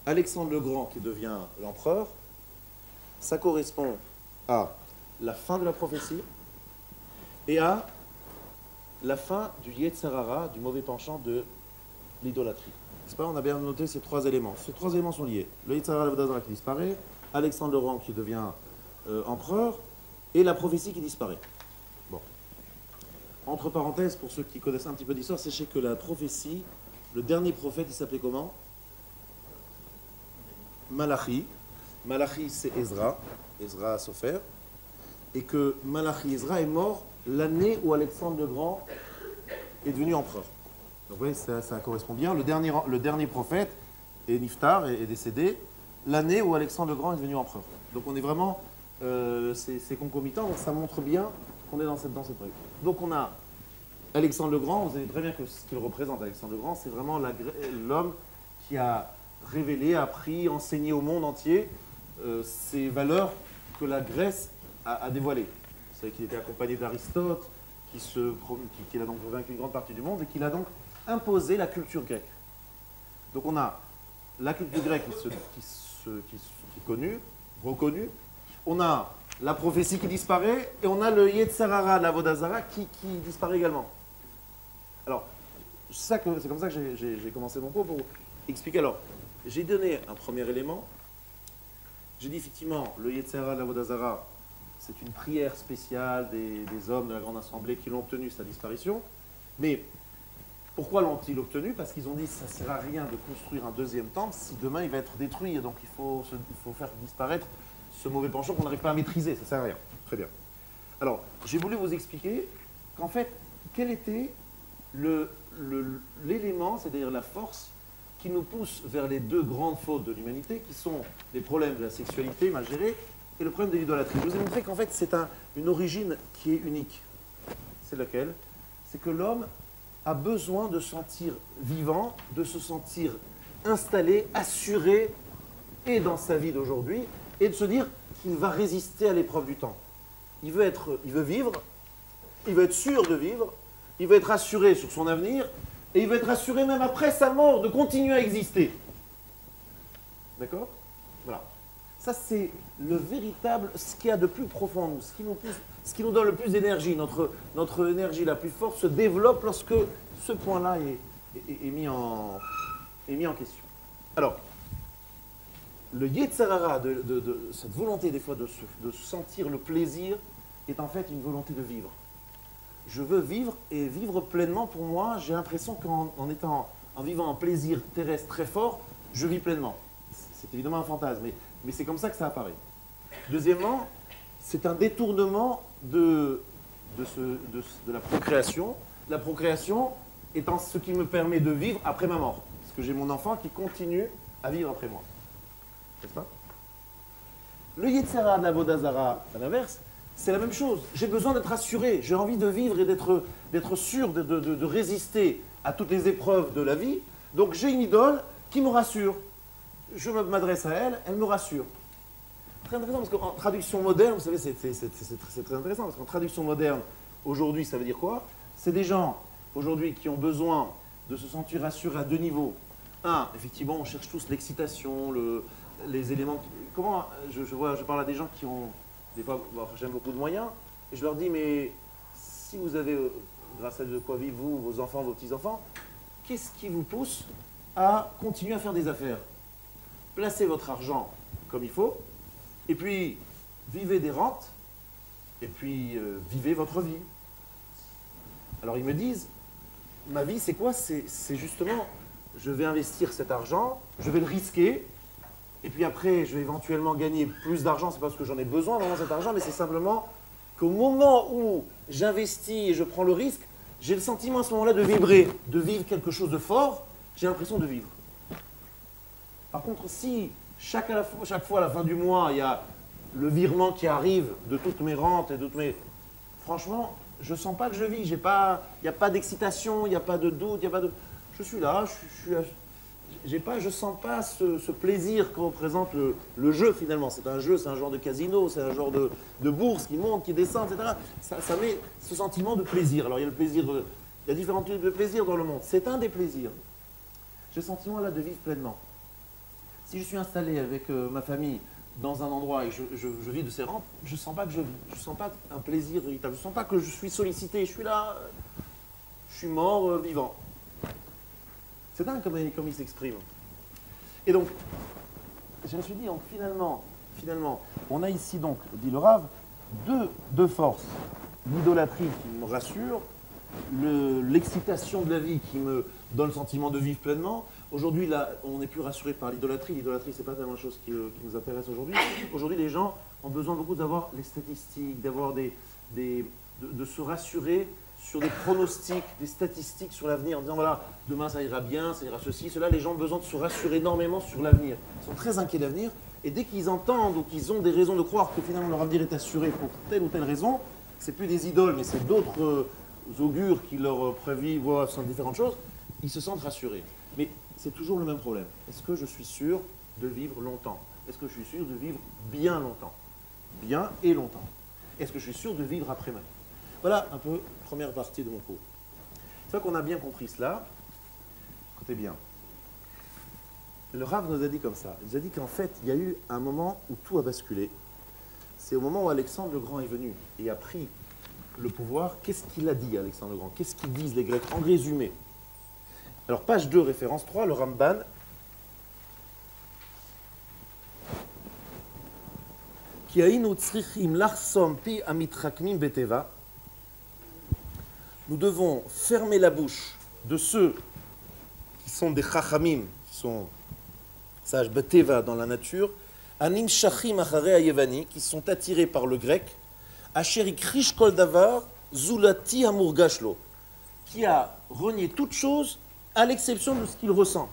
Alexandre le Grand qui devient l'empereur, ça correspond à la fin de la prophétie et à la fin du Yetzer Hara, du mauvais penchant de l'idolâtrie. C'est pas, on a bien noté ces trois éléments. Ces trois éléments sont liés. Le Yetzer Hara d'Avodah Zara qui disparaît, Alexandre le Grand qui devient empereur, et la prophétie qui disparaît. Bon. Entre parenthèses, pour ceux qui connaissent un petit peu d'histoire, sachez que la prophétie, le dernier prophète, il s'appelait comment? Malachi. Malachi, c'est Ezra, Ezra Sofer, et que Malachi Ezra est mort l'année où Alexandre le Grand est devenu empereur. Donc vous voyez, ça correspond bien. Le dernier prophète est Niftar, est décédé l'année où Alexandre le Grand est devenu empereur. Donc on est vraiment, c'est concomitant, donc ça montre bien qu'on est dans cette truc. Donc on a Alexandre le Grand, vous savez très bien que ce qu'il représente, Alexandre le Grand, c'est vraiment l'homme qui a révélé, appris, enseigné au monde entier ces valeurs que la Grèce a dévoilées. Vous savez qu'il était accompagné d'Aristote, qu'il a donc vaincu une grande partie du monde et qu'il a donc imposé la culture grecque. Donc on a la culture grecque qui est connue, reconnue, on a la prophétie qui disparaît et on a le Yetzer Hara, l'Avodah Zara qui disparaît également. Alors, c'est comme ça que j'ai commencé mon cours pour expliquer. Alors, j'ai donné un premier élément. J'ai dit effectivement, le Yetzer Hara, l'Avodah Zara, c'est une prière spéciale des hommes de la Grande Assemblée qui l'ont obtenu, sa disparition. Mais pourquoi l'ont-ils obtenu? Parce qu'ils ont dit que ça ne sert à rien de construire un deuxième temple si demain il va être détruit. Et donc il faut faire disparaître ce mauvais penchant qu'on n'arrive pas à maîtriser. Ça ne sert à rien. Très bien. Alors, j'ai voulu vous expliquer qu'en fait, quel était l'élément, c'est-à-dire la force qui nous pousse vers les deux grandes fautes de l'humanité, qui sont les problèmes de la sexualité mal gérée et le problème de l'idolâtrie. Je vous ai montré qu'en fait, c'est une origine qui est unique. C'est laquelle? C'est que l'homme a besoin de se sentir vivant, de se sentir installé, assuré, et dans sa vie d'aujourd'hui, et de se dire qu'il va résister à l'épreuve du temps. Il veut vivre, il veut être sûr de vivre, il veut être assuré sur son avenir, et il veut être assuré même après sa mort de continuer à exister. D'accord? Voilà. Ça, c'est le véritable, ce qu'il y a de plus profond en nous, ce qui nous donne le plus d'énergie. Notre énergie la plus forte se développe lorsque ce point-là est mis en question. Alors, le Yetzer Hara, cette volonté des fois de sentir le plaisir, est en fait une volonté de vivre. Je veux vivre, et vivre pleinement, pour moi, j'ai l'impression en vivant un plaisir terrestre très fort, je vis pleinement. C'est évidemment un fantasme, mais c'est comme ça que ça apparaît. Deuxièmement, c'est un détournement de la procréation. La procréation étant ce qui me permet de vivre après ma mort. Parce que j'ai mon enfant qui continue à vivre après moi. N'est-ce pas? Le Yetzer Hara de l'Avodah Zara, à l'inverse, c'est la même chose. J'ai besoin d'être assuré, j'ai envie de vivre et d'être sûr de résister à toutes les épreuves de la vie. Donc j'ai une idole qui me rassure. Je m'adresse à elle, elle me rassure. Très intéressant, parce qu'en traduction moderne, vous savez, c'est très intéressant, parce qu'en traduction moderne, aujourd'hui, ça veut dire quoi? C'est des gens, aujourd'hui, qui ont besoin de se sentir rassurés à deux niveaux. Un, effectivement, on cherche tous l'excitation, les éléments... je parle à des gens qui ont... Des fois, j'aime beaucoup de moyens, et je leur dis, mais si vous avez, grâce à de quoi vivre vous, vos enfants, vos petits-enfants, qu'est-ce qui vous pousse à continuer à faire des affaires? Placez votre argent comme il faut, et puis vivez des rentes, et puis vivez votre vie. Alors ils me disent, ma vie c'est quoi? C'est justement, je vais investir cet argent, je vais le risquer, et puis après, je vais éventuellement gagner plus d'argent, c'est pas parce que j'en ai besoin vraiment cet argent, mais c'est simplement qu'au moment où j'investis et je prends le risque, j'ai le sentiment à ce moment-là de vibrer, de vivre quelque chose de fort, j'ai l'impression de vivre. Par contre, si chaque fois à la fin du mois, il y a le virement qui arrive de toutes mes rentes et de toutes mes... Franchement, je ne sens pas que je vis, il n'y a pas d'excitation, il n'y a pas de doute, il y a pas de... Je suis là, je ne sens pas ce plaisir que représente le jeu finalement. C'est un jeu, c'est un genre de casino, c'est un genre de bourse qui monte, qui descend, etc. Ça met ce sentiment de plaisir. Alors il y a le plaisir, il y a différents types de plaisir dans le monde. C'est un des plaisirs. J'ai le sentiment là de vivre pleinement. Si je suis installé avec ma famille dans un endroit et je vis de ces rentes, je ne sens pas que je vis. Je ne sens pas un plaisir véritable. Je ne sens pas que je suis sollicité. Je suis là, je suis mort, vivant. C'est dingue comme il s'exprime. Et donc, je me suis dit, donc, finalement, on a ici donc, dit le Rav, deux forces. L'idolâtrie qui me rassure, l'excitation de la vie qui me donne le sentiment de vivre pleinement. Aujourd'hui, là, on n'est plus rassuré par l'idolâtrie. L'idolâtrie, c'est pas tellement la chose qui nous intéresse aujourd'hui. Aujourd'hui, les gens ont besoin beaucoup d'avoir les statistiques, d'avoir de se rassurer sur des pronostics, des statistiques sur l'avenir, en disant voilà, demain ça ira bien, ça ira ceci, cela. Les gens ont besoin de se rassurer énormément sur l'avenir. Ils sont très inquiets de l'avenir. Et dès qu'ils entendent ou qu'ils ont des raisons de croire que finalement leur avenir est assuré pour telle ou telle raison, c'est plus des idoles, mais c'est d'autres augures qui leur prévoient différentes choses, ils se sentent rassurés. Mais c'est toujours le même problème. Est-ce que je suis sûr de vivre longtemps? Est-ce que je suis sûr de vivre bien longtemps? Bien et longtemps. Est-ce que je suis sûr de vivre après ma vie? Voilà un peu la première partie de mon cours. Une fois qu'on a bien compris cela, écoutez bien. Le Rav nous a dit comme ça. Il nous a dit qu'en fait, il y a eu un moment où tout a basculé. C'est au moment où Alexandre le Grand est venu et a pris le pouvoir. Qu'est-ce qu'il a dit, Alexandre le Grand? Qu'est-ce qu'ils disent les Grecs? En résumé. Alors, page 2, référence 3, le Ramban. Nous devons fermer la bouche de ceux qui sont des chachamim, qui sont sages, beteva dans la nature, anim shachim acharei ayevani, qui sont attirés par le grec, asher ikrish kol davar, zulati amurgashlo, qui a renié toute chose à l'exception de ce qu'il ressent.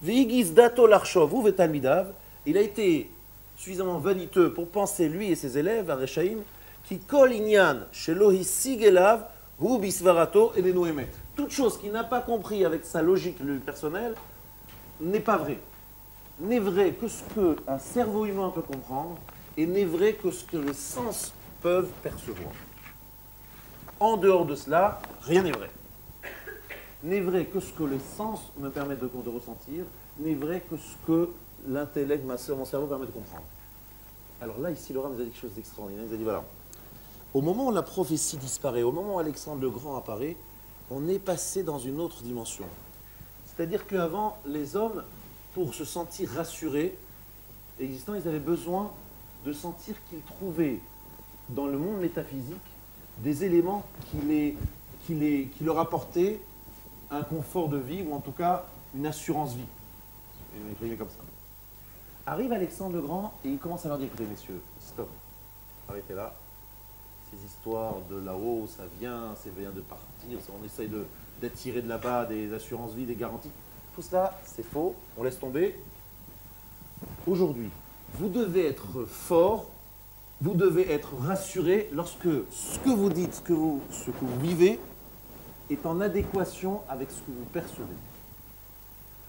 Veigis dato larshov vetalmidav, il a été suffisamment vaniteux pour penser, lui et ses élèves, à Rechaim, qui kol inyan shelo hisig elav hu bisvarato elenu emet. Toute chose qu'il n'a pas compris avec sa logique personnelle n'est pas vraie. N'est vrai que ce qu'un cerveau humain peut comprendre et n'est vrai que ce que les sens peuvent percevoir. En dehors de cela, rien n'est vrai. N'est vrai que ce que les sens me permettent de ressentir, n'est vrai que ce que l'intellect, mon cerveau permet de comprendre. Alors là, ici, Laurent nous a dit quelque chose d'extraordinaire. Il nous a dit, voilà, au moment où la prophétie disparaît, au moment où Alexandre le Grand apparaît, on est passé dans une autre dimension. C'est-à-dire qu'avant, les hommes, pour se sentir rassurés, existants, ils avaient besoin de sentir qu'ils trouvaient dans le monde métaphysique des éléments qui leur apportaient un confort de vie, ou en tout cas une assurance vie. Écrivez comme ça. Arrive Alexandre le Grand et il commence à leur dire, écoutez messieurs, stop, arrêtez là. Ces histoires de là-haut, ça vient de partir, on essaye d'attirer de là-bas des assurances vie, des garanties. Tout cela, c'est faux, on laisse tomber. Aujourd'hui, vous devez être fort, vous devez être rassuré lorsque ce que vous dites, ce que vous vivez, est en adéquation avec ce que vous percevez.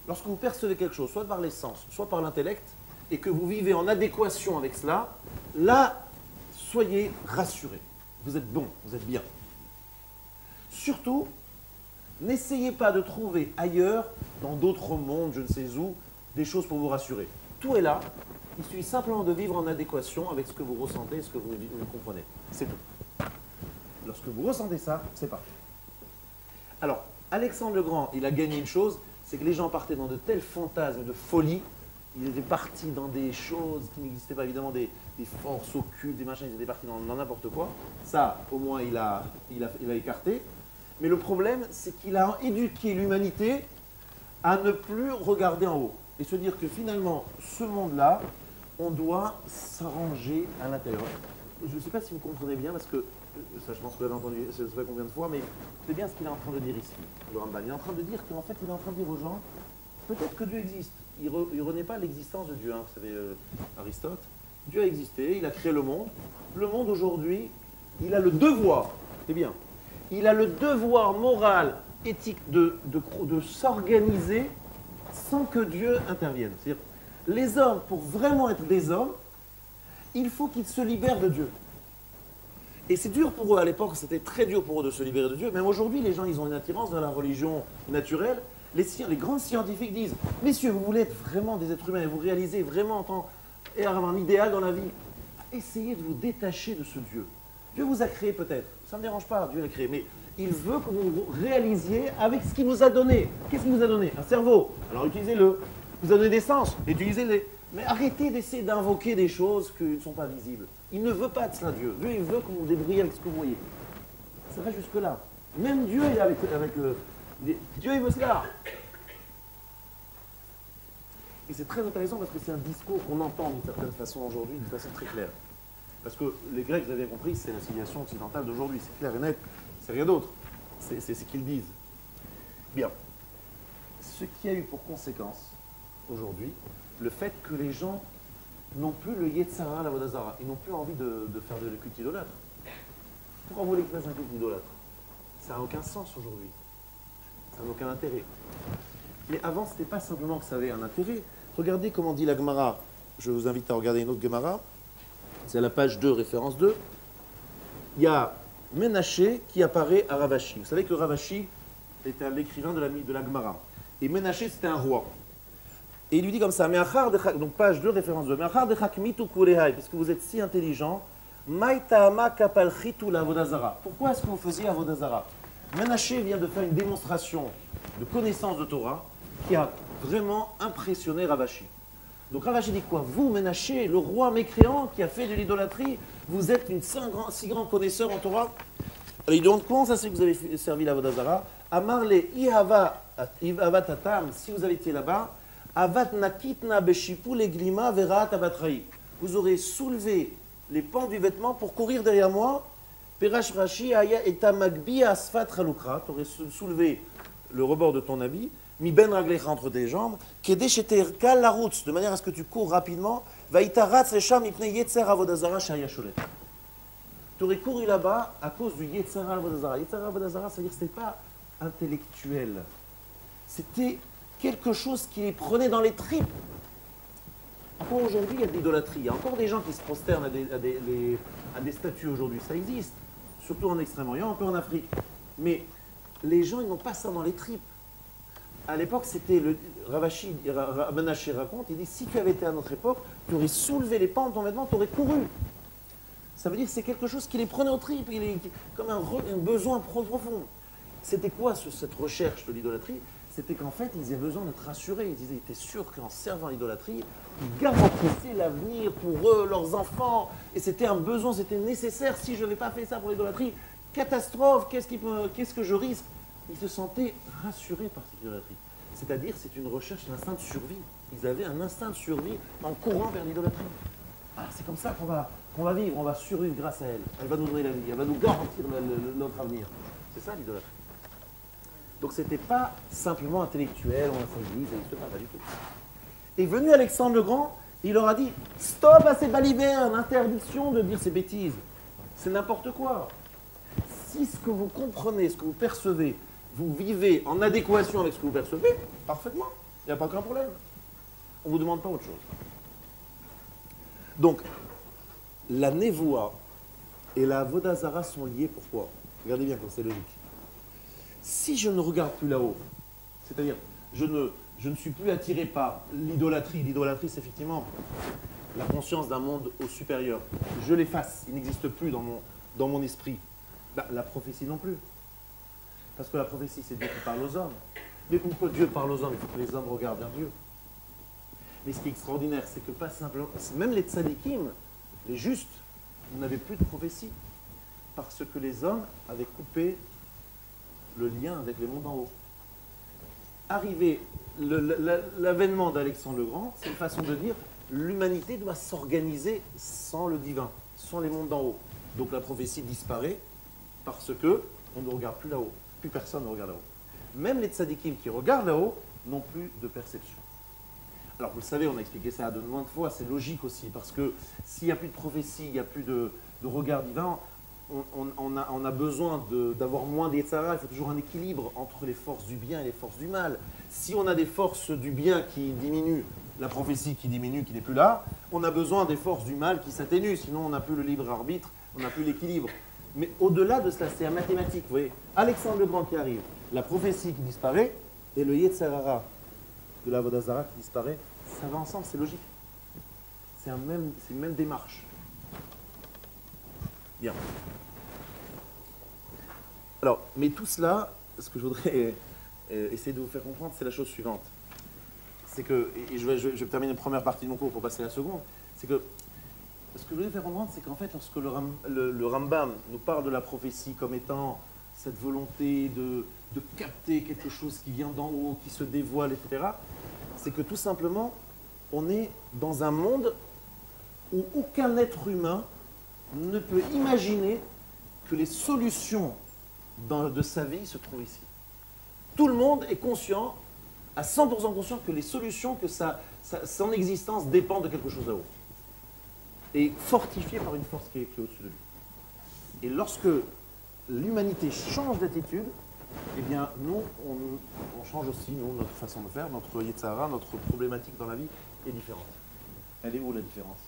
Lorsque vous percevez quelque chose, soit par les sens, soit par l'intellect, et que vous vivez en adéquation avec cela, là, soyez rassurés. Vous êtes bon, vous êtes bien. Surtout, n'essayez pas de trouver ailleurs, dans d'autres mondes, je ne sais où, des choses pour vous rassurer. Tout est là. Il suffit simplement de vivre en adéquation avec ce que vous ressentez et ce que vous comprenez. C'est tout. Lorsque vous ressentez ça, c'est parfait. Alors, Alexandre le Grand, il a gagné une chose, c'est que les gens partaient dans de tels fantasmes de folie, ils étaient partis dans des choses qui n'existaient pas, évidemment, des forces occultes, des machins, ils étaient partis dans n'importe quoi. Ça, au moins, il a écarté. Mais le problème, c'est qu'il a éduqué l'humanité à ne plus regarder en haut. Et se dire que finalement, ce monde-là, on doit s'arranger à l'intérieur. Je ne sais pas si vous comprenez bien, parce que, ça je pense que vous l'avez entendu, je ne sais pas combien de fois, mais c'est bien ce qu'il est en train de dire ici, le Ramban. Il est en train de dire qu'en fait, il est en train de dire aux gens, peut-être que Dieu existe. Il ne renaît pas l'existence de Dieu, hein, vous savez, Aristote. Dieu a existé, il a créé le monde. Le monde aujourd'hui, il a le devoir, c'est bien, il a le devoir moral, éthique de s'organiser sans que Dieu intervienne. C'est-à-dire, les hommes, pour vraiment être des hommes, il faut qu'ils se libèrent de Dieu. Et c'est dur pour eux, à l'époque, c'était très dur pour eux de se libérer de Dieu. Même aujourd'hui, les gens, ils ont une attirance vers la religion naturelle. Les grands scientifiques disent, messieurs, vous voulez être vraiment des êtres humains et vous réalisez vraiment et avoir un idéal dans la vie, essayez de vous détacher de ce Dieu. Dieu vous a créé peut-être, ça ne me dérange pas, Dieu l'a créé, mais il veut que vous réalisiez avec ce qu'il nous a donné. Qu'est-ce qu'il nous a donné? Un cerveau. Alors utilisez-le. Il vous a donné des sens, utilisez-les. Mais arrêtez d'essayer d'invoquer des choses qui ne sont pas visibles. Il ne veut pas de cela, Dieu. Dieu, il veut que vous vous débrouillez avec ce que vous voyez. Ça va jusque-là. Même Dieu, il est Dieu, il veut cela. Et c'est très intéressant parce que c'est un discours qu'on entend d'une certaine façon aujourd'hui, d'une façon très claire. Parce que les Grecs, vous avez compris, c'est la civilisation occidentale d'aujourd'hui. C'est clair et net, c'est rien d'autre. C'est ce qu'ils disent. Bien. Ce qui a eu pour conséquence, aujourd'hui, le fait que les gens n'ont plus le Yetzara, la Vodazara. Ils n'ont plus envie de faire de culte idolâtre. Pourquoi vous voulez qu'ils fassent un culte idolâtre? Ça n'a aucun sens aujourd'hui. Ça n'a aucun intérêt. Mais avant, ce n'était pas simplement que ça avait un intérêt. Regardez comment dit la Gemara. Je vous invite à regarder une autre Gemara. C'est à la page 2, référence 2. Il y a Ménaché qui apparaît à Ravashi. Vous savez que Ravashi était l'écrivain de la Gemara. Et Ménaché, c'était un roi. Et il lui dit comme ça, donc page 2, référence 2, puisque vous êtes si intelligent, pourquoi est-ce que vous faisiez Avodazara? Ménaché vient de faire une démonstration de connaissance de Torah qui a vraiment impressionné Ravashi. Donc Ravashi dit quoi? Vous, Ménaché, le roi mécréant qui a fait de l'idolâtrie, vous êtes si grand connaisseur en Torah. Alors il demande comment ça c'est que vous avez servi la Vodazara? Amarle Ihava-tatam, si vous avez été là-bas, Avat nakitna beshipu leglima verat abatraï. Vous aurez soulevé les pans du vêtement pour courir derrière moi. Perash rashi aya etamagbi asfat chalukra. Tu aurais soulevé le rebord de ton habit. Mi ben raglecha entre tes jambes. Kedeshete kal la route, de manière à ce que tu cours rapidement. Vaitaratz lesham ipne yetzer avodazara shaya sholet. Tu aurais couru là-bas à cause du yetzer avodazara. Yetzer avodazara, c'est-à-dire que ce n'était pas intellectuel. C'était quelque chose qui les prenait dans les tripes. Encore aujourd'hui, il y a de l'idolâtrie. Il y a encore des gens qui se prosternent à des statues aujourd'hui. Ça existe. Surtout en Extrême-Orient, un peu en Afrique. Mais les gens, ils n'ont pas ça dans les tripes. À l'époque, c'était le Ravashi, Ménaché raconte, il dit, si tu avais été à notre époque, tu aurais soulevé les pans de ton vêtement, tu aurais couru. Ça veut dire que c'est quelque chose qui les prenait aux tripes, comme un besoin profond. C'était quoi cette recherche de l'idolâtrie? C'était qu'en fait, ils avaient besoin d'être rassurés. Ils étaient sûrs qu'en servant l'idolâtrie, ils garantissaient l'avenir pour eux, leurs enfants. Et c'était un besoin, c'était nécessaire. Si je n'avais pas fait ça pour l'idolâtrie, catastrophe, qu'est-ce que je risque? Ils se sentaient rassurés par cette idolâtrie. C'est-à-dire, c'est une recherche d'instinct de survie. Ils avaient un instinct de survie en courant vers l'idolâtrie. Alors, c'est comme ça qu'on va vivre, on va survivre grâce à elle. Elle va nous donner la vie, elle va nous garantir notre avenir. C'est ça l'idolâtrie. Donc ce n'était pas simplement intellectuel, on a fait l'église, ça n'existe pas du tout. Et venu Alexandre le Grand, il leur a dit « Stop à ces balivernes, interdiction de dire ces bêtises. C'est n'importe quoi. Si ce que vous comprenez, ce que vous percevez, vous vivez en adéquation avec ce que vous percevez, parfaitement, il n'y a pas aucun problème. On ne vous demande pas autre chose. » Donc, la névoa et la vodazara sont liées, pourquoi? Regardez bien comme c'est logique. Si je ne regarde plus là-haut, c'est-à-dire je ne suis plus attiré par l'idolâtrie. L'idolâtrie, c'est effectivement la conscience d'un monde au supérieur. Je l'efface, il n'existe plus dans mon esprit. Ben, la prophétie non plus. Parce que la prophétie, c'est Dieu qui parle aux hommes. Mais pourquoi Dieu parle aux hommes? Il faut que les hommes regardent vers Dieu. Mais ce qui est extraordinaire, c'est que pas simplement, même les tzadikim, les justes, n'avaient plus de prophétie. Parce que les hommes avaient coupé le lien avec les mondes en haut. Arrivé, l'avènement d'Alexandre le Grand, c'est une façon de dire l'humanité doit s'organiser sans le divin, sans les mondes d'en haut. Donc la prophétie disparaît parce que on ne regarde plus là-haut. Plus personne ne regarde là-haut. Même les tzadikim qui regardent là-haut n'ont plus de perception. Alors vous le savez, on a expliqué ça de nombreuses fois, c'est logique aussi, parce que s'il n'y a plus de prophétie, il n'y a plus de regard divin, on a besoin d'avoir moins d'Yetzara. Il faut toujours un équilibre entre les forces du bien et les forces du mal. Si on a des forces du bien qui diminuent, la prophétie qui diminue, qui n'est plus là, on a besoin des forces du mal qui s'atténuent, sinon on n'a plus le libre arbitre, on n'a plus l'équilibre. Mais au-delà de cela, c'est la mathématique, vous voyez. Alexandre le Grand qui arrive, la prophétie qui disparaît, et le Yetzer Hara de la Avodah Zarah qui disparaît, ça va ensemble, c'est logique. C'est une même démarche. Bien. Alors, mais tout cela, ce que je voudrais essayer de vous faire comprendre, c'est la chose suivante. C'est que, et je vais terminer la première partie de mon cours pour passer à la seconde, c'est que ce que je voulais faire comprendre, c'est qu'en fait, lorsque le Rambam nous parle de la prophétie comme étant cette volonté de capter quelque chose qui vient d'en haut, qui se dévoile, etc., c'est que tout simplement, on est dans un monde où aucun être humain ne peut imaginer que les solutions de sa vie se trouvent ici. Tout le monde est conscient, à 100% conscient, que les solutions, que son existence dépend de quelque chose là-haut. Et fortifié par une force qui est au-dessus de lui. Et lorsque l'humanité change d'attitude, eh bien, nous, on change aussi, nous, notre façon de faire, notre Yetzer Hara, notre problématique dans la vie est différente. Elle est où la différence?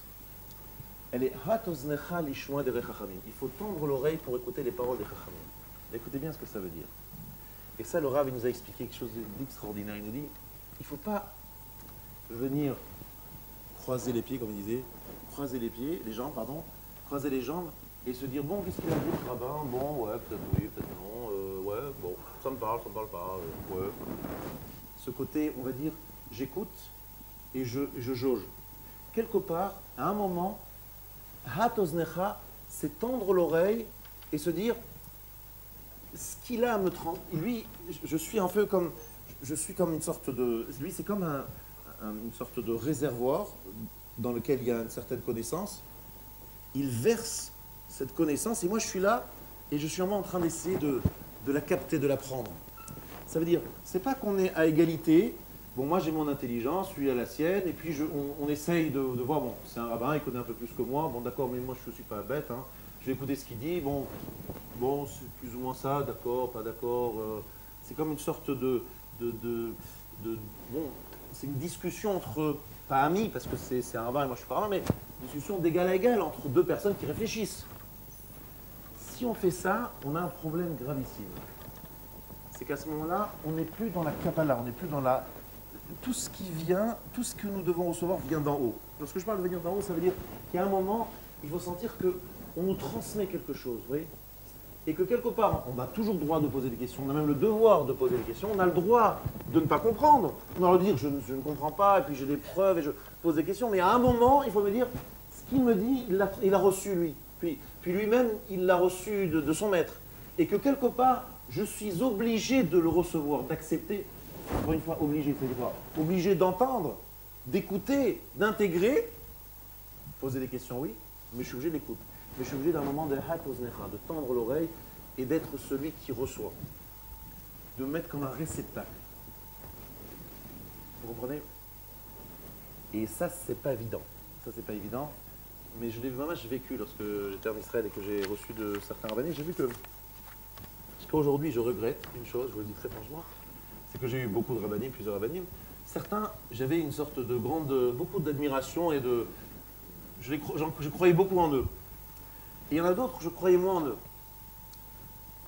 Elle est Hatoznecha lishma de Chachamim. Il faut tendre l'oreille pour écouter les paroles des Chachamim. Écoutez bien ce que ça veut dire. Et ça, le Rav, il nous a expliqué quelque chose d'extraordinaire. Il nous dit, il ne faut pas venir croiser les pieds, comme il disait, croiser les jambes, croiser les jambes, et se dire, bon, qu'est-ce qu'il a dit, le rabbin? Bon, ouais, peut-être oui, peut-être non, ouais, bon, ça me parle pas, ouais. Ce côté, on va dire, j'écoute et je jauge. Quelque part, à un moment, Hatoznecha, c'est tendre l'oreille et se dire, ce qu'il a à me tromper, lui, je suis un peu comme, une sorte de, lui c'est comme une sorte de réservoir dans lequel il y a une certaine connaissance. Il verse cette connaissance et moi je suis là et je suis vraiment en train d'essayer de la capter, de la prendre. Ça veut dire, c'est pas qu'on est à égalité. Bon, moi j'ai mon intelligence, lui a la sienne, et puis on essaye de voir, bon, c'est un rabbin, il connaît un peu plus que moi, bon d'accord, mais moi je ne suis pas bête, hein. Je vais écouter ce qu'il dit, bon c'est plus ou moins ça, d'accord, pas d'accord, c'est comme une sorte bon, c'est une discussion entre, pas amis, parce que c'est un rabbin et moi je suis pas rabbin, mais une discussion d'égal à égal entre deux personnes qui réfléchissent. Si on fait ça, on a un problème gravissime. C'est qu'à ce moment-là, on n'est plus dans la Kabbalah, on n'est plus dans la... Tout ce qui vient, tout ce que nous devons recevoir vient d'en haut. Lorsque je parle de venir d'en haut, ça veut dire qu'à un moment, il faut sentir qu'on nous transmet quelque chose, vous voyez? Et que quelque part, on a toujours le droit de poser des questions, on a même le devoir de poser des questions, on a le droit de ne pas comprendre. On a le droit de dire je ne comprends pas, et puis j'ai des preuves, et je pose des questions, mais à un moment, il faut me dire, ce qu'il me dit, il a reçu lui. Puis lui-même, il l'a reçu de son maître. Et que quelque part, je suis obligé de le recevoir, d'accepter. Encore une fois, obligé, c'est quoi? Obligé d'entendre, d'écouter, d'intégrer, poser des questions, oui, mais je suis obligé d'écouter. Mais je suis obligé d'un moment de hatoznecha, de tendre l'oreille et d'être celui qui reçoit. De me mettre comme un réceptacle. Vous comprenez? Et ça, c'est pas évident. Ça, c'est pas évident. Mais je l'ai vraiment vécu lorsque j'étais en Israël et que j'ai reçu de certains rabbins. J'ai vu que, jusqu'à aujourd'hui, je regrette une chose, je vous le dis très franchement, c'est que j'ai eu beaucoup de rabbinim, plusieurs rabbinim. Certains, j'avais une sorte de beaucoup d'admiration et je croyais beaucoup en eux. Et il y en a d'autres, je croyais moins en eux.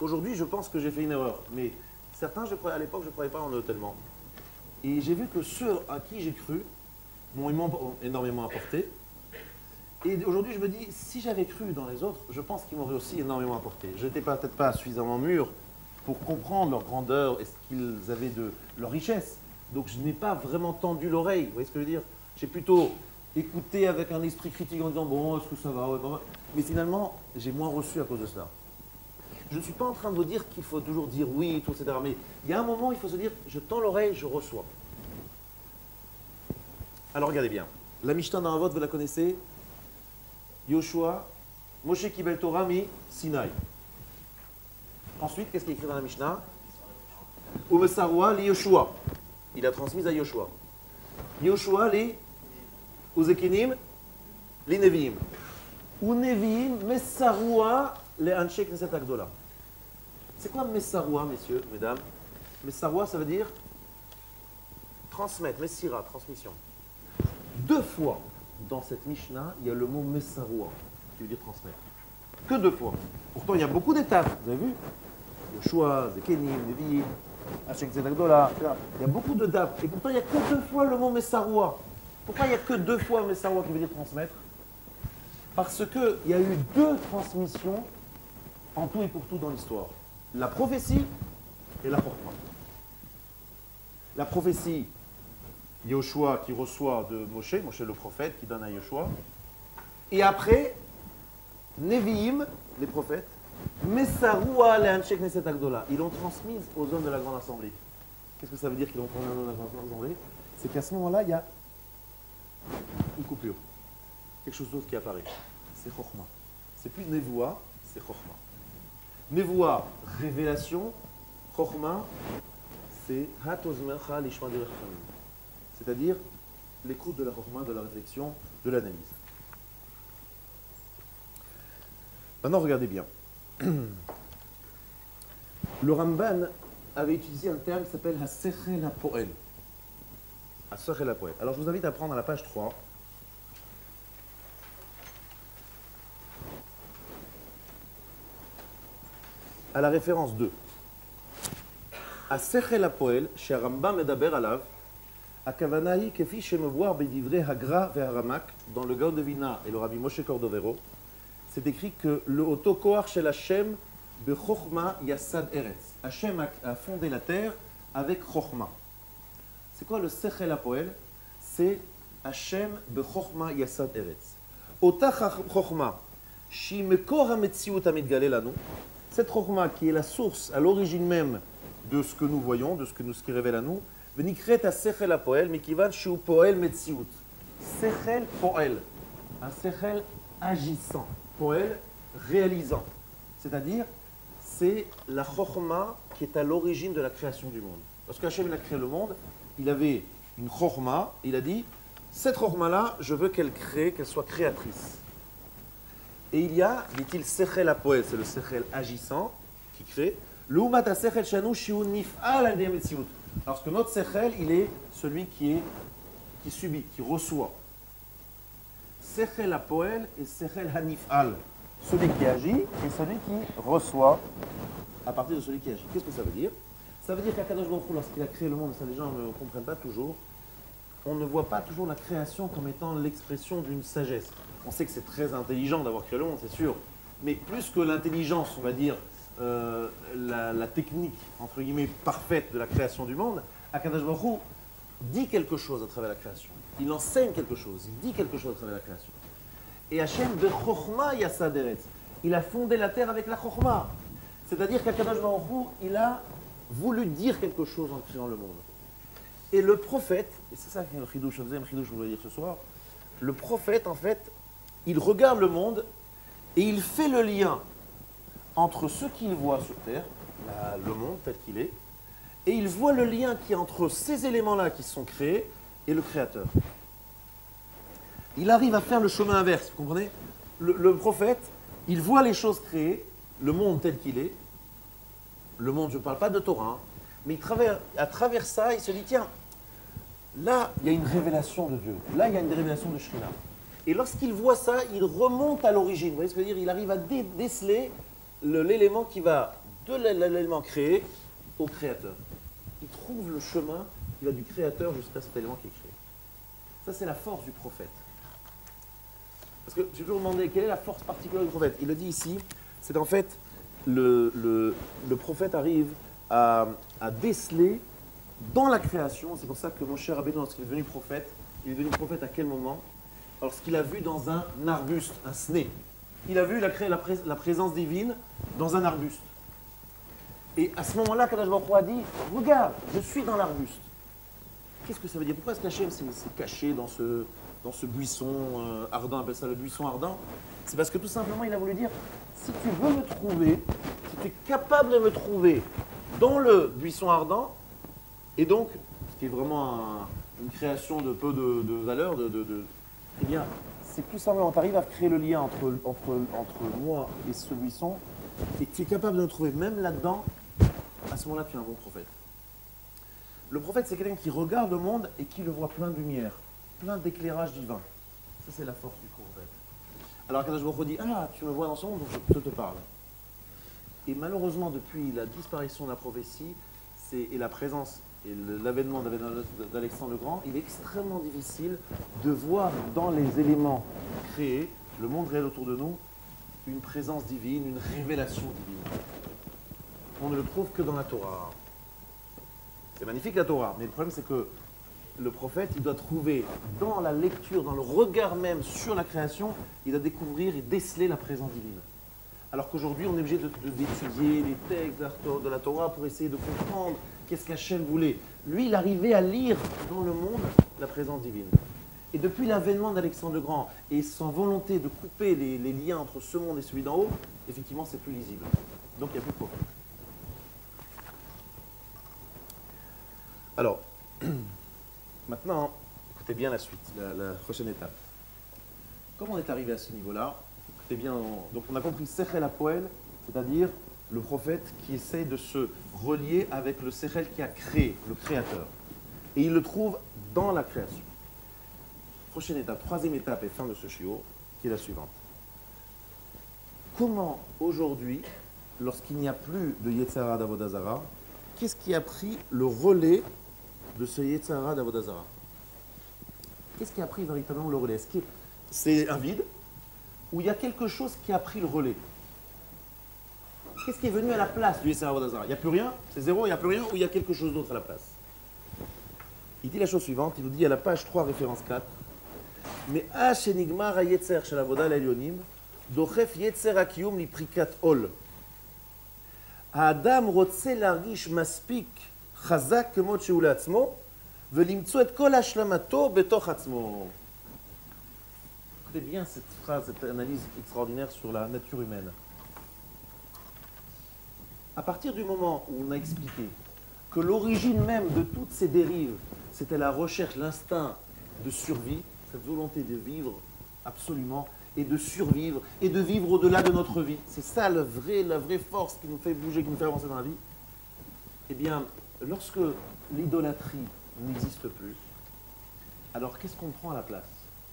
Aujourd'hui, je pense que j'ai fait une erreur. Mais certains, à l'époque, je ne croyais pas en eux tellement. Et j'ai vu que ceux à qui j'ai cru, ils m'ont énormément apporté. Et aujourd'hui, je me dis, si j'avais cru dans les autres, je pense qu'ils m'auraient aussi énormément apporté. Je n'étais peut-être pas suffisamment mûr pour comprendre leur grandeur et ce qu'ils avaient de leur richesse. Donc je n'ai pas vraiment tendu l'oreille. Vous voyez ce que je veux dire? J'ai plutôt écouté avec un esprit critique en disant, bon, est-ce que ça va, ouais, bon. Mais finalement, j'ai moins reçu à cause de cela. Je ne suis pas en train de vous dire qu'il faut toujours dire oui, tout, etc. Mais il y a un moment, il faut se dire, je tends l'oreille, je reçois. Alors regardez bien. La Mishnah dans un vote, vous la connaissez? Yoshua, Moshe Kibel Torah mi Sinaï. Ensuite, qu'est-ce qu'il écrit dans la Mishnah? Umesarwa li Yoshua. Il a transmis à Yoshua. Yoshua li Uzekinim li Neviim. Uneviim Mesarwa le Anshek Knesset Agdola. C'est quoi Mesarwa, messieurs, mesdames? Mesarwa, ça veut dire transmettre, Messira, transmission. 2 fois dans cette Mishnah, il y a le mot Mesarwa, qui veut dire transmettre. Que 2 fois. Pourtant, il y a beaucoup d'étapes, vous avez vu? Yoshua, Zekenim, Neviim. Hachek Zedagdola, il y a beaucoup de dab. Et pourtant, il n'y a que 2 fois le mot Messaroua. Pourquoi il n'y a que 2 fois Messaroua qui veut dire transmettre? Parce qu'il y a eu 2 transmissions en tout et pour tout dans l'histoire. La prophétie et la Chorma. La prophétie, Yoshua qui reçoit de Moshe le prophète, qui donne à Yoshua. Et après, Nevi'im, les prophètes, Messaroua le Hanshek Neset Agdola. Ils l'ont transmise aux hommes de la Grande Assemblée. Qu'est-ce que ça veut dire qu'ils l'ont transmise aux hommes de la Grande Assemblée? C'est qu'à ce moment-là, il y a une coupure. Quelque chose d'autre qui apparaît. C'est Chokhmah. C'est plus Nevoua, c'est Chokhmah. Nevoua, révélation. Chokhmah, c'est Hatozmercha Lishma de Rachamim. C'est-à-dire l'écoute de la Chokhmah, de la réflexion, de l'analyse. Maintenant, regardez bien. Le Ramban avait utilisé un terme qui s'appelle Hasechel HaPoel. Hasechel HaPoel. Alors, je vous invite à prendre à la page 3. À la référence 2. Hasechel HaPoel, chez Rambam Medaber Alav, Akavanahi Kefi Shemevoir Bedivre Hagra Veharamak, dans le Gaon de Vina et le Rabbi Moshe Cordovero, c'est écrit que le Otokoar Shel Hashem Bechochma Yassad Eretz. Hashem a fondé la terre avec Chochma. C'est quoi le Sechel HaPoel? C'est Hashem Bechochma Yassad Eretz. Ota Chochma Shimekor HaMetziut HaMitgale Lanu. Cette Chochma qui est la source, à l'origine même de ce que nous voyons, de ce qui révèle à nous, Venikret HaSechel HaPoel Mikivan Shu Poel Metziut. Sechel Poel. Un Sechel agissant. Poel, réalisant. C'est-à-dire, c'est la Chokhmah qui est à l'origine de la création du monde. Lorsque Hachem a créé le monde, il avait une Chokhmah, il a dit, cette Chokhmah-là, je veux qu'elle crée, qu'elle soit créatrice. Et il y a, dit-il, Sechel HaPoel, c'est le Sechel agissant qui crée. L'Umat HaSechel Shanu Shiu Nif'al Al Demetziut. Parce que notre Sechel, il est celui qui subit, qui reçoit. Sechel HaPoel et Sechel HaNif'al. Celui qui agit et celui qui reçoit à partir de celui qui agit. Qu'est-ce que ça veut dire? Ça veut dire qu'Akadosh Baruch Hu, lorsqu'il a créé le monde, ça les gens ne comprennent pas toujours, on ne voit pas toujours la création comme étant l'expression d'une sagesse. On sait que c'est très intelligent d'avoir créé le monde, c'est sûr. Mais plus que l'intelligence, on va dire, la technique, entre guillemets, parfaite de la création du monde, Akadosh Baruch Hu dit quelque chose à travers la création. Il enseigne quelque chose, il dit quelque chose à travers la création. Et Hachem de Chokhmah Yassad Eretz. Il a fondé la terre avec la Chokhmah. C'est-à-dire qu'Akadosh Baruch Hu, il a voulu dire quelque chose en créant le monde. Et le prophète, et c'est ça qui est le chidouche, le deuxième chidouche que je voulais dire ce soir, le prophète, en fait, il regarde le monde et il fait le lien entre ce qu'il voit sur terre, le monde tel qu'il est, et il voit le lien qui est entre ces éléments-là qui sont créés et le Créateur. Il arrive à faire le chemin inverse, vous comprenez? Le prophète, il voit les choses créées, le monde tel qu'il est, le monde, je ne parle pas de Torah, hein, mais à travers ça, il se dit, tiens, là, il y a une révélation de Dieu, là, il y a une révélation de Shekhinah. Et lorsqu'il voit ça, il remonte à l'origine, vous voyez ce que je veux dire? Il arrive à déceler l'élément qui va de l'élément créé au Créateur. Il trouve le chemin qui va du Créateur jusqu'à cet élément qui est créé. Ça, c'est la force du prophète. Parce que j'ai toujours demandé quelle est la force particulière du prophète. Il le dit ici, c'est en fait le prophète arrive à déceler dans la création. C'est pour ça que mon cher Rabbeinu, lorsqu'il est devenu prophète, il est devenu prophète à quel moment? Lorsqu'il a vu dans un arbuste, un sné. Il a vu la présence divine dans un arbuste. Et à ce moment-là, Kadosh Baruch Hu a dit, regarde, je suis dans l'arbuste. Qu'est-ce que ça veut dire? Pourquoi est-ce qu'Hachem s'est caché dans ce buisson ardent, on appelle ça le buisson ardent? C'est parce que tout simplement, il a voulu dire, si tu veux me trouver, si tu es capable de me trouver dans le buisson ardent, et donc, ce qui est vraiment une création de peu de valeur, eh bien, c'est tout simplement, tu arrives à créer le lien entre moi et ce buisson, et tu es capable de me trouver même là-dedans, à ce moment-là, tu es un bon prophète. Le prophète, c'est quelqu'un qui regarde le monde et qui le voit plein de lumière, plein d'éclairage divin. Ça, c'est la force du prophète. Alors, quand je vous redis, ah, tu me vois dans ce monde, donc je te parle. Et malheureusement, depuis la disparition de la prophétie, et la présence et l'avènement d'Alexandre le Grand, il est extrêmement difficile de voir dans les éléments créés, le monde réel autour de nous, une présence divine, une révélation divine. On ne le trouve que dans la Torah. C'est magnifique la Torah, mais le problème c'est que le prophète, il doit trouver dans la lecture, dans le regard même sur la création, il doit découvrir et déceler la présence divine. Alors qu'aujourd'hui, on est obligé d'étudier les textes de la Torah pour essayer de comprendre qu'est-ce qu'Hachem voulait. Lui, il arrivait à lire dans le monde la présence divine. Et depuis l'avènement d'Alexandre le Grand et sans volonté de couper les liens entre ce monde et celui d'en haut, effectivement, c'est plus lisible. Donc, il n'y a plus de prophète. Alors, maintenant, écoutez bien la suite, la prochaine étape. Comment on est arrivé à ce niveau-là? Écoutez bien, donc on a compris Sechel HaPoel, c'est-à-dire le prophète qui essaie de se relier avec le Sechel qui a créé, le créateur. Et il le trouve dans la création. Prochaine étape, troisième étape et fin de ce shiur, qui est la suivante. Comment aujourd'hui, lorsqu'il n'y a plus de Yetzer Hara d'Avodah Zara, qu'est-ce qui a pris le relais de ce Yetzer Hara d'Avodah Zara? Qu'est-ce qui a pris véritablement le relais? Est-ce que c'est un vide ou il y a quelque chose qui a pris le relais? Qu'est-ce qui est venu à la place du Yetzer Hara d'Avodah Zara? Il n'y a plus rien? C'est zéro, il n'y a plus rien ou il y a quelque chose d'autre à la place? Il dit la chose suivante, il nous dit à la page 3, référence 4, mais Nigmar Yetzer Shel Avodah L'Elyonim, Dochef Yetzer HaKiyum Liprikat Ol. האדם רוצה להרגיש מספיק חזק כמות שהוא לעצמו ולמצוא את כל השלמתו בתוך עצמו. Écoutez bien cette phrase, cette analyse extraordinaire sur la nature humaine. À partir du moment où on a expliqué que l'origine même de toutes ces dérives, c'était la recherche, l'instinct de survie, cette volonté de vivre absolument, et de survivre, et de vivre au-delà de notre vie. C'est ça la vraie force qui nous fait bouger, qui nous fait avancer dans la vie. Eh bien, lorsque l'idolâtrie n'existe plus, alors qu'est-ce qu'on prend à la place?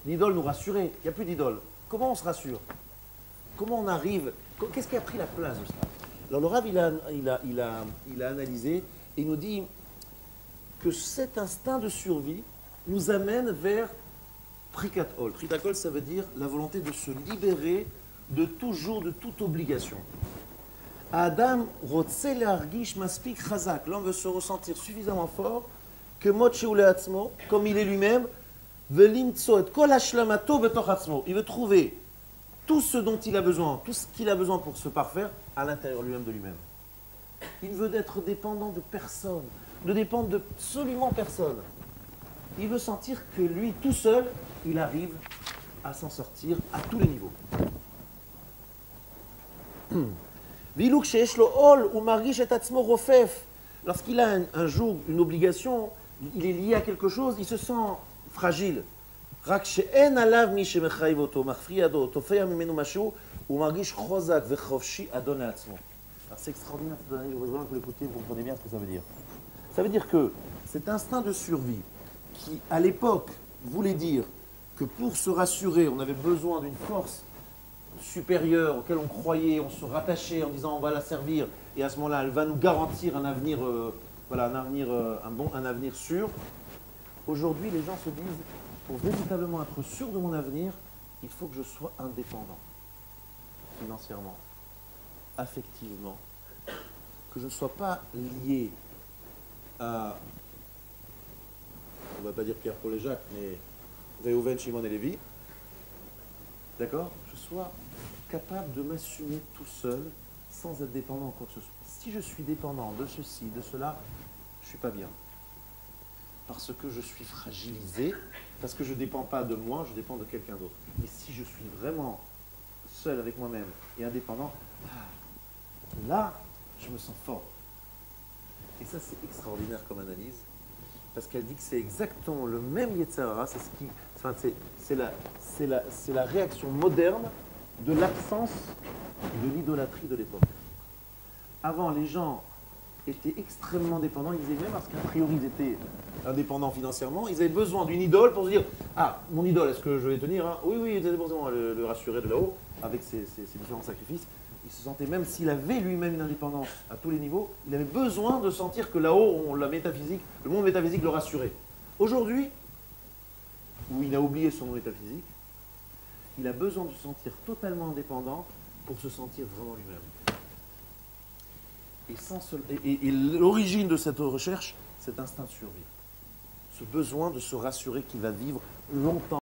L'idole nous rassurait, il n'y a plus d'idole. Comment on se rassure? Comment on arrive? Qu'est-ce qui a pris la place de ça? Alors le Rav, il a analysé, et il nous dit que cet instinct de survie nous amène vers Prikat Ol. Prikat Ol, ça veut dire la volonté de se libérer de toute obligation. Adam rotse lehargish maspik chazak. L'homme veut se ressentir suffisamment fort que motche ou lehatzmo, comme il est lui-même, velimtso et kol hashlamato betoch hatzmo. Il veut trouver tout ce dont il a besoin, tout ce qu'il a besoin pour se parfaire à l'intérieur lui-même de lui-même. Il veut être dépendant de personne, ne dépendre d'absolument personne. Il veut sentir que lui, tout seul, il arrive à s'en sortir à tous les niveaux. Lorsqu'il a un jour une obligation, il est lié à quelque chose, il se sent fragile. C'est extraordinaire, que vous l'écoutez, vous comprenez bien ce que ça veut dire. Ça veut dire que cet instinct de survie, qui à l'époque voulait dire que pour se rassurer, on avait besoin d'une force supérieure auquel on croyait, on se rattachait en disant on va la servir, et à ce moment-là, elle va nous garantir un avenir, un avenir sûr. Aujourd'hui, les gens se disent, pour véritablement être sûr de mon avenir, il faut que je sois indépendant, financièrement, affectivement, que je ne sois pas lié à, on ne va pas dire Pierre, Paul et Jacques, mais Réhouven, Shimon et Lévi, d'accord? Je sois capable de m'assumer tout seul, sans être dépendant en quoi que ce soit. Si je suis dépendant de ceci, de cela, je ne suis pas bien. Parce que je suis fragilisé, parce que je ne dépends pas de moi, je dépends de quelqu'un d'autre. Mais si je suis vraiment seul avec moi-même et indépendant, là, je me sens fort. Et ça, c'est extraordinaire comme analyse, parce qu'elle dit que c'est exactement le même Yetzer Hara, c'est la réaction moderne de l'absence de l'idolâtrie de l'époque. Avant, les gens étaient extrêmement dépendants, ils disaient même parce qu'a priori ils étaient indépendants financièrement, ils avaient besoin d'une idole pour se dire « Ah, mon idole, est-ce que je vais tenir hein? Oui, c'est pour ça, le rassurer de là-haut, avec ses différents sacrifices. il se sentait, même s'il avait lui-même une indépendance à tous les niveaux, il avait besoin de sentir que là-haut, la métaphysique, le monde métaphysique le rassurait. Aujourd'hui, où il a oublié son monde métaphysique, il a besoin de se sentir totalement indépendant pour se sentir vraiment lui-même. Et l'origine de cette recherche, cet instinct de survie. Ce besoin de se rassurer qu'il va vivre longtemps.